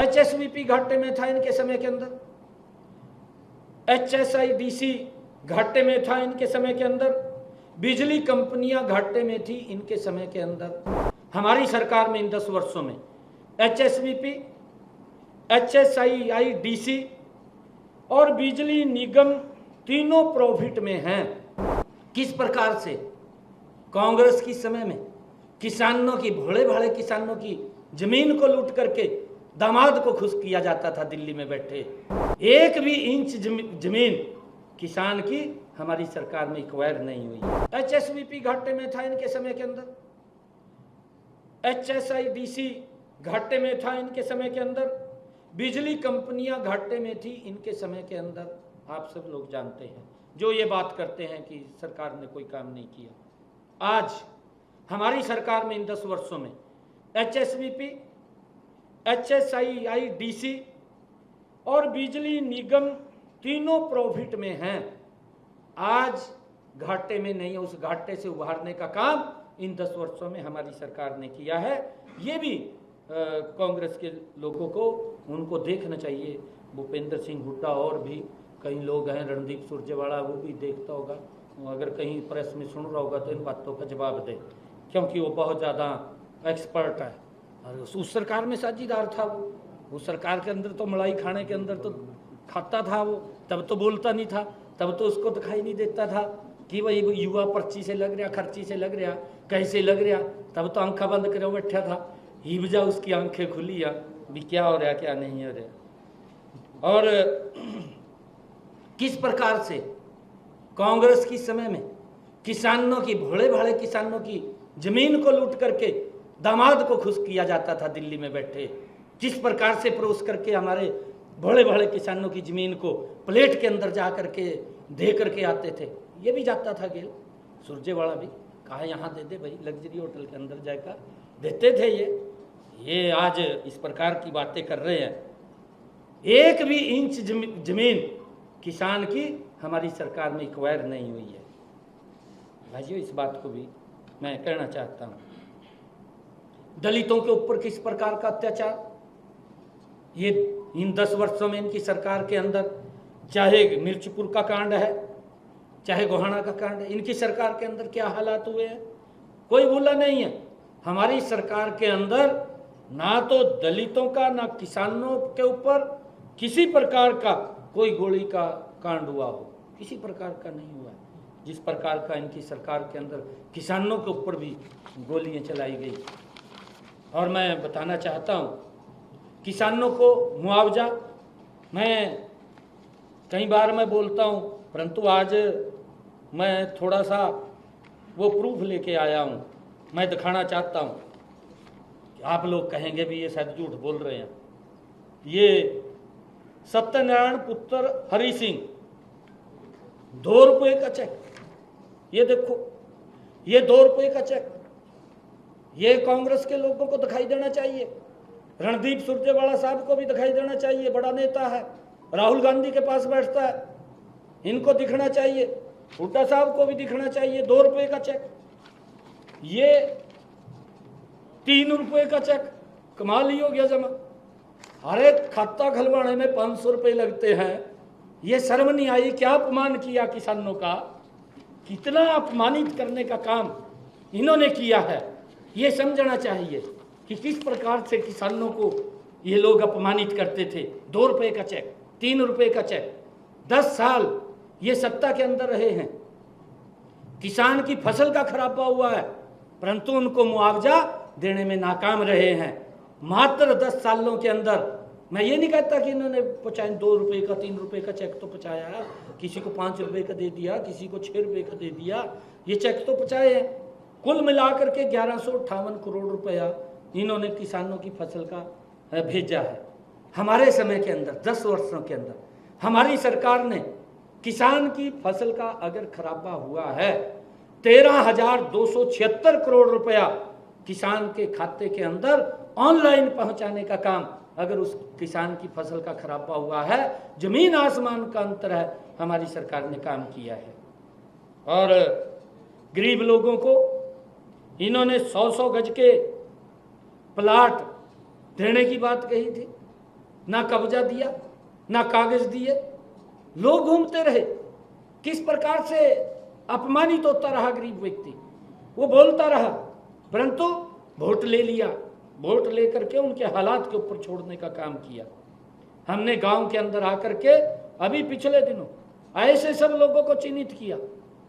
HSVP घाटे में था इनके समय के अंदर, HSIDC घाटे में था इनके समय के अंदर, बिजली कंपनियां घाटे में थी इनके समय के अंदर। हमारी सरकार में इन 10 वर्षों में HSVP, HSIDC और बिजली निगम तीनों प्रॉफिट में हैं। किस प्रकार से कांग्रेस की समय में किसानों की, भोले भाले किसानों की जमीन को लूट करके दामाद को खुश किया जाता था दिल्ली में बैठे। एक भी इंच जमीन किसान की हमारी सरकार में एक्वायर नहीं हुई। HSVP घाटे में था इनके समय के अंदर, HSIDC घाटे में था इनके समय के अंदर, बिजली कंपनियां घाटे में थी इनके समय के अंदर। आप सब लोग जानते हैं जो ये बात करते हैं कि सरकार ने कोई काम नहीं किया। आज हमारी सरकार में इन 10 वर्षों में HSVP, HSIDC और बिजली निगम तीनों प्रॉफिट में हैं। आज घाटे में नहीं है, उस घाटे से उभारने का काम इन 10 वर्षों में हमारी सरकार ने किया है। ये भी कांग्रेस के लोगों को उनको देखना चाहिए। भूपेंद्र सिंह हुड्डा और भी कई लोग हैं, रणदीप सुरजेवाला, वो भी देखता होगा, अगर कहीं प्रेस में सुन रहा होगा तो इन बातों का जवाब दे, क्योंकि वो बहुत ज़्यादा एक्सपर्ट है। और उस सरकार में साझीदार था वो, उस सरकार के अंदर तो मलाई खाने के अंदर तो खाता था वो, तब तो बोलता नहीं था, तब तो उसको दिखाई नहीं देता था कि भाई युवा पर्ची से लग रहा, खर्ची से लग रहा, कैसे लग रहा, तब तो आंखा बंद करे बैठा था। ही बजा उसकी आंखें खुली या भी क्या हो रहा क्या नहीं हो रहा। और किस प्रकार से कांग्रेस की समय में किसानों की, भोले भाले किसानों की जमीन को लूट करके दामाद को खुश किया जाता था दिल्ली में बैठे। किस प्रकार से परोस करके हमारे भोले भाले किसानों की जमीन को प्लेट के अंदर जा करके दे करके आते थे। ये भी जाता था गेल सुरजेवाला भी, कहा यहाँ दे दे भाई, लग्जरी होटल के अंदर जाकर देते थे। ये आज इस प्रकार की बातें कर रहे हैं। एक भी इंच जमीन किसान की हमारी सरकार में एक्वायर नहीं हुई है। भाइयों, इस बात को भी मैं कहना चाहता हूँ। दलितों के ऊपर किस प्रकार का अत्याचार ये इन 10 वर्षों में इनकी सरकार के अंदर, चाहे मिर्चपुर का कांड है, चाहे गोहाना का कांड है, इनकी सरकार के अंदर क्या हालात हुए हैं कोई भूला नहीं है। हमारी सरकार के अंदर ना तो दलितों का, ना किसानों के ऊपर किसी प्रकार का कोई गोली का कांड हुआ हो, किसी प्रकार का नहीं हुआ। जिस प्रकार का इनकी सरकार के अंदर किसानों के ऊपर भी गोलियां चलाई गई। और मैं बताना चाहता हूँ, किसानों को मुआवजा, मैं कई बार मैं बोलता हूँ, परंतु आज मैं थोड़ा सा वो प्रूफ लेके आया हूँ, मैं दिखाना चाहता हूँ। आप लोग कहेंगे भी ये शायद झूठ बोल रहे हैं। ये सत्यनारायण पुत्र हरि सिंह 2 रुपये का चेक, ये देखो, ये 2 रुपये का चेक, ये कांग्रेस के लोगों को दिखाई देना चाहिए, रणदीप सुरजेवाला साहब को भी दिखाई देना चाहिए, बड़ा नेता है, राहुल गांधी के पास बैठता है, इनको दिखना चाहिए, हुड्डा साहब को भी दिखना चाहिए। 2 रुपये का चेक, ये 3 रुपये का चेक, कमाल ही हो गया जमा। अरे खाता खुलवाने में 500 रुपये लगते हैं, ये शर्म नहीं आई? क्या अपमान किया किसानों का, कितना अपमानित करने का काम इन्होंने किया है। ये समझना चाहिए कि किस प्रकार से किसानों को ये लोग अपमानित करते थे। 2 रुपये का चेक, 3 रुपये का चेक, 10 साल ये सत्ता के अंदर रहे हैं। किसान की फसल का खराबा हुआ है, परंतु उनको मुआवजा देने में नाकाम रहे हैं। मात्र 10 सालों के अंदर, मैं ये नहीं कहता कि इन्होंने पहुँचाए 2 रुपये का, 3 रुपये का चेक तो पहुँचाया, किसी को 5 रुपये का दे दिया, किसी को 6 रुपये का दे दिया, ये चेक तो पहुँचाए हैं। कुल मिलाकर के 1158 करोड़ रुपया इन्होंने किसानों की फसल का भेजा है। हमारे समय के अंदर 10 वर्षों के अंदर हमारी सरकार ने किसान की फसल का अगर खराबा हुआ है 13,276 करोड़ रुपया किसान के खाते के अंदर ऑनलाइन पहुंचाने का काम, अगर उस किसान की फसल का खराबा हुआ है, जमीन आसमान का अंतर है, हमारी सरकार ने काम किया है। और गरीब लोगों को इन्होंने 100-100 गज के प्लाट देने की बात कही थी, ना कब्जा दिया, ना कागज दिए, लोग घूमते रहे। किस प्रकार से अपमानित होता रहा गरीब व्यक्ति, वो बोलता रहा, परंतु वोट ले लिया, वोट लेकर के उनके हालात के ऊपर छोड़ने का काम किया। हमने गांव के अंदर आकर के अभी पिछले दिनों ऐसे सब लोगों को चिन्हित किया,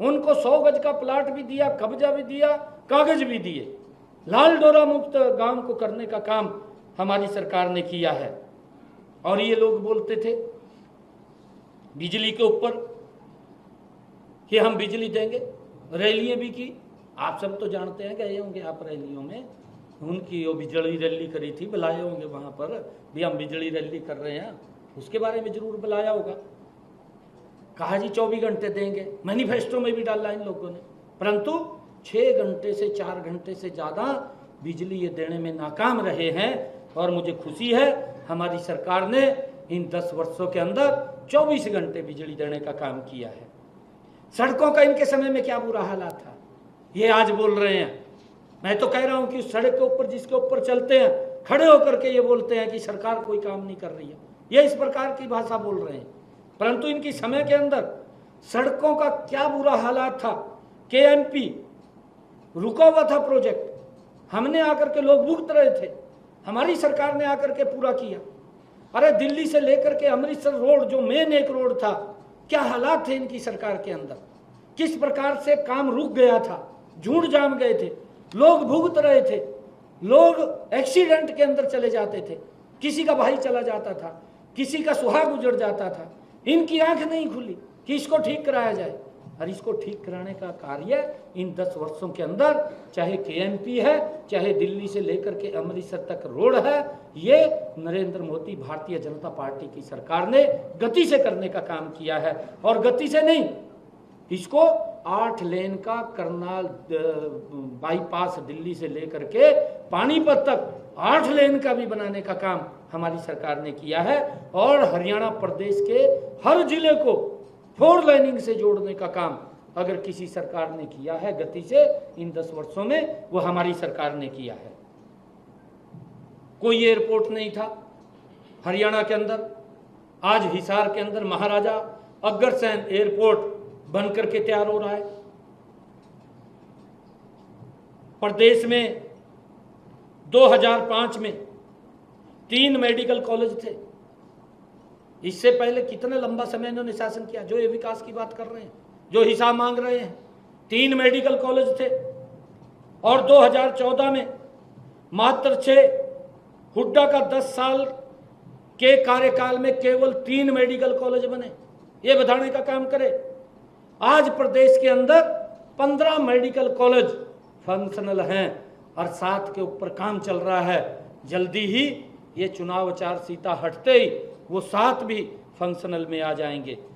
उनको 100 गज का प्लाट भी दिया, कब्जा भी दिया, कागज भी दिए। लाल डोरा मुक्त गांव को करने का काम हमारी सरकार ने किया है। और ये लोग बोलते थे बिजली के ऊपर कि हम बिजली देंगे, रैलियां भी की। आप सब तो जानते हैं, गए होंगे आप रैलियों में, उनकी वो बिजली रैली करी थी, बुलाए होंगे वहां पर भी, हम बिजली रैली कर रहे हैं, उसके बारे में जरूर बुलाया होगा। कहा जी 24 घंटे देंगे, मैनिफेस्टो में भी डाला इन लोगों ने, परंतु 6 घंटे से 4 घंटे से ज़्यादा बिजली ये देने में नाकाम रहे हैं। और मुझे खुशी है हमारी सरकार ने इन 10 वर्षों के अंदर 24 घंटे बिजली देने का काम किया है। सड़कों का इनके समय में क्या बुरा हालात था, ये आज बोल रहे हैं। मैं तो कह रहा हूं कि उस सड़क के ऊपर जिसके ऊपर चलते हैं, खड़े होकर के ये बोलते हैं कि सरकार कोई काम नहीं कर रही है, ये इस प्रकार की भाषा बोल रहे हैं। परंतु इनकी समय के अंदर सड़कों का क्या बुरा हालात था। KMP रुका हुआ था प्रोजेक्ट, हमने आकर के लोग भुगत रहे थे, हमारी सरकार ने आकर के पूरा किया। अरे दिल्ली से लेकर के अमृतसर रोड जो मेन एक रोड था, क्या हालात थे इनकी सरकार के अंदर, किस प्रकार से काम रुक गया था, झूठ जाम गए थे, लोग भुगत रहे थे, लोग एक्सीडेंट के अंदर चले जाते थे, किसी का भाई चला जाता था, किसी का सुहाग उजड़ जाता था। इनकी आंख नहीं खुली कि इसको ठीक कराया जाए। और इसको ठीक कराने का कार्य इन 10 वर्षों के अंदर, चाहे KMP है, चाहे दिल्ली से लेकर के अमृतसर तक रोड है, ये नरेंद्र मोदी भारतीय जनता पार्टी की सरकार ने गति से करने का काम किया है। और गति से नहीं, इसको 8 लेन का करनाल बाईपास दिल्ली से लेकर के पानीपत तक 8 लेन का भी बनाने का काम हमारी सरकार ने किया है। और हरियाणा प्रदेश के हर जिले को 4 लाइनिंग से जोड़ने का काम अगर किसी सरकार ने किया है गति से इन 10 वर्षों में, वो हमारी सरकार ने किया है। कोई एयरपोर्ट नहीं था हरियाणा के अंदर, आज हिसार के अंदर महाराजा अग्रसेन एयरपोर्ट बनकर के तैयार हो रहा है। प्रदेश में 2005 में 3 मेडिकल कॉलेज थे। इससे पहले कितना लंबा समय इन्होंने शासन किया, जो ये विकास की बात कर रहे हैं, जो हिसाब मांग रहे हैं। 3 मेडिकल कॉलेज थे और 2014 में मात्र 6, हुड्डा का 10 साल के कार्यकाल में केवल 3 मेडिकल कॉलेज बने। ये बढ़ाने का काम करे। आज प्रदेश के अंदर 15 मेडिकल कॉलेज फंक्शनल हैं और 7 के ऊपर काम चल रहा है। जल्दी ही ये चुनाव आचार संहिता हटते ही वो 7 भी फंक्शनल में आ जाएंगे।